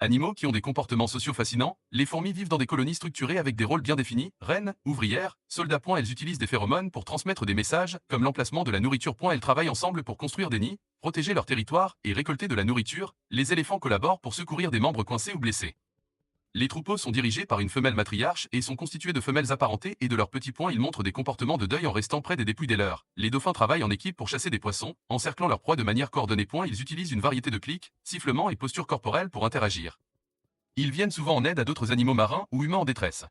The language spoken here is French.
Animaux qui ont des comportements sociaux fascinants, les fourmis vivent dans des colonies structurées avec des rôles bien définis, reines, ouvrières, soldats. Elles utilisent des phéromones pour transmettre des messages, comme l'emplacement de la nourriture. Elles travaillent ensemble pour construire des nids, protéger leur territoire et récolter de la nourriture. Les éléphants collaborent pour secourir des membres coincés ou blessés. Les troupeaux sont dirigés par une femelle matriarche et sont constitués de femelles apparentées et de leurs petits points. Ils montrent des comportements de deuil en restant près des dépouilles des leurs. Les dauphins travaillent en équipe pour chasser des poissons, encerclant leur proie de manière coordonnée. Ils utilisent une variété de clics, sifflements et postures corporelles pour interagir. Ils viennent souvent en aide à d'autres animaux marins ou humains en détresse.